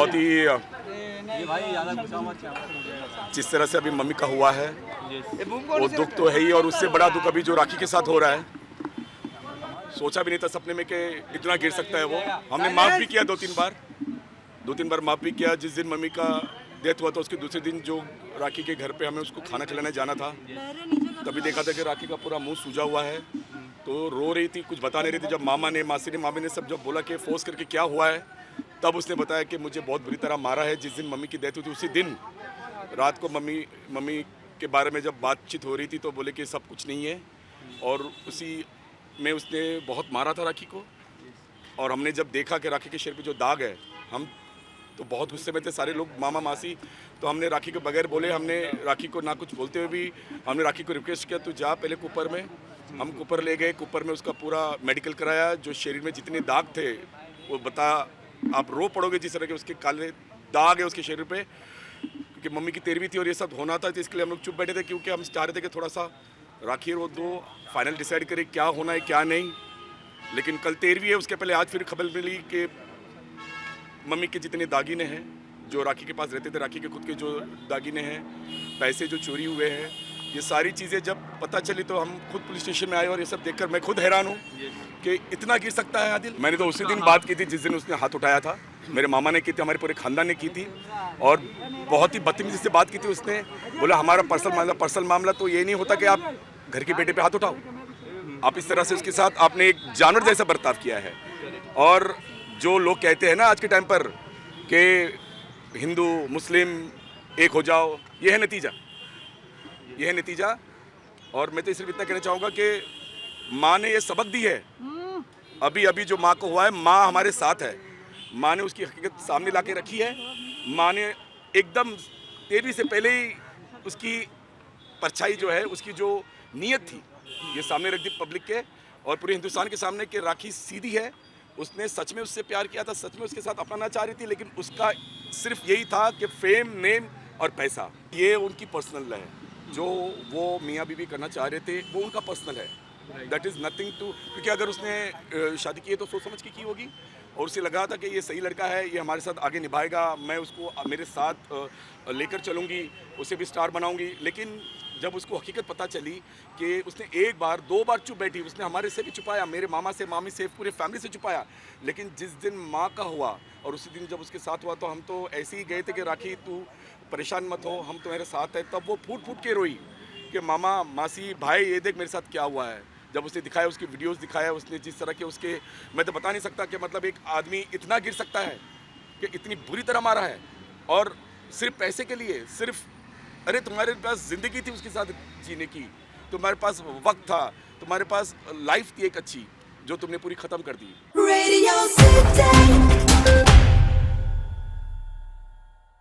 बहुत ही जिस तरह से अभी मम्मी का हुआ है वो दुख तो है ही, और उससे बड़ा दुख अभी जो राखी के साथ हो रहा है। सोचा भी नहीं था सपने में कि इतना गिर सकता है वो। हमने माफ़ भी किया दो तीन बार माफ़ भी किया। जिस दिन मम्मी का डेथ हुआ था उसके दूसरे दिन जो राखी के घर पे हमें उसको खाना खिलाने जाना था, तभी देखा था कि राखी का पूरा मुंह सूजा हुआ है, तो रो रही थी, कुछ बता नहीं रही थी। जब मामा ने, मामी ने सब जब बोला कि फोर्स करके क्या हुआ है, तब उसने बताया कि मुझे बहुत बुरी तरह मारा है। जिस दिन मम्मी की डेथ हुई थी उसी दिन रात को मम्मी के बारे में जब बातचीत हो रही थी तो बोले कि सब कुछ नहीं है, और उसी में उसने बहुत मारा था राखी को। और हमने जब देखा कि राखी के शरीर पे जो दाग है, हम तो बहुत गुस्से में थे सारे लोग, मामा मासी। तो हमने राखी के बगैर बोले, हमने राखी को ना कुछ बोलते हुए भी हमने राखी को रिक्वेस्ट किया, तू जा पहले कुपर में। हम कुपर ले गए, कुपर में उसका पूरा मेडिकल कराया। जो शरीर में जितने दाग थे वो बता, आप रो पड़ोगे जिस तरह के उसके काले दाग है उसके शरीर पे, क्योंकि मम्मी की 13वीं थी और ये सब होना था। तो इसके लिए हम लोग चुप बैठे थे, क्योंकि हम चाह रहे थे कि थोड़ा सा राखी और वो दो फाइनल डिसाइड करे क्या होना है क्या नहीं। लेकिन कल 13वीं है, उसके पहले आज फिर खबर मिली कि मम्मी के जितने दागीने हैं जो राखी के पास रहते थे, राखी के खुद के जो दागीने हैं, पैसे जो चोरी हुए हैं, ये सारी चीज़ें जब पता चली तो हम खुद पुलिस स्टेशन में आए, और ये सब देखकर मैं खुद हैरान हूँ कि इतना गिर सकता है आदिल। मैंने तो उसी दिन बात की थी जिस दिन उसने हाथ उठाया था। मेरे मामा ने की थी, हमारे पूरे खानदान ने की थी, और बहुत ही बदतमीजी से बात की थी। उसने बोला हमारा पर्सनल मामला तो ये नहीं होता कि आप घर के बेटे पे हाथ उठाओ। आप इस तरह से उसके साथ आपने एक जानवर जैसा बर्ताव किया है। और जो लोग कहते हैं ना आज के टाइम पर कि हिंदू मुस्लिम एक हो जाओ, ये है नतीजा। और मैं तो सिर्फ इतना कहना चाहूँगा कि माँ ने ये सबक दी है। अभी जो माँ को हुआ है, माँ हमारे साथ है। माँ ने उसकी हकीकत सामने ला के रखी है। माँ ने एकदम 13वीं से पहले ही उसकी परछाई जो है, उसकी जो नीयत थी, ये सामने रख दी पब्लिक के और पूरे हिंदुस्तान के सामने कि राखी सीधी है। उसने सच में उससे प्यार किया था, सच में उसके साथ अपनाना चाह रही थी, लेकिन उसका सिर्फ यही था कि फेम, नेम और पैसा, ये उनकी पर्सनल है। जो वो मियाँ बीवी करना चाह रहे थे वो उनका पर्सनल है। दैट इज़ नथिंग टू, क्योंकि अगर उसने शादी की है तो सोच समझ के की होगी, और उसे लगा था कि ये सही लड़का है, ये हमारे साथ आगे निभाएगा, मैं उसको मेरे साथ लेकर चलूँगी, उसे भी स्टार बनाऊँगी। लेकिन जब उसको हकीकत पता चली कि उसने एक बार 2 बार चुप बैठी, उसने हमारे से भी छुपाया, मेरे मामा से, मामी से, पूरे फैमिली से छुपाया, लेकिन जिस दिन माँ का हुआ और उसी दिन जब उसके साथ हुआ तो हम तो ऐसे ही गए थे कि राखी तू परेशान मत हो, हम तुम्हारे साथ हैं। तब वो फूट फूट के रोई कि मामा, मासी, भाई ये देख मेरे साथ क्या हुआ है। जब उसने दिखाया, उसकी वीडियोस दिखाया, उसने जिस तरह के उसके, मैं तो बता नहीं सकता कि मतलब एक आदमी इतना गिर सकता है कि इतनी बुरी तरह मारा है, और सिर्फ पैसे के लिए। सिर्फ अरे तुम्हारे पास ज़िंदगी थी उसके साथ जीने की, तुम्हारे पास वक्त था, तुम्हारे पास लाइफ थी एक अच्छी, जो तुमने पूरी ख़त्म कर दी।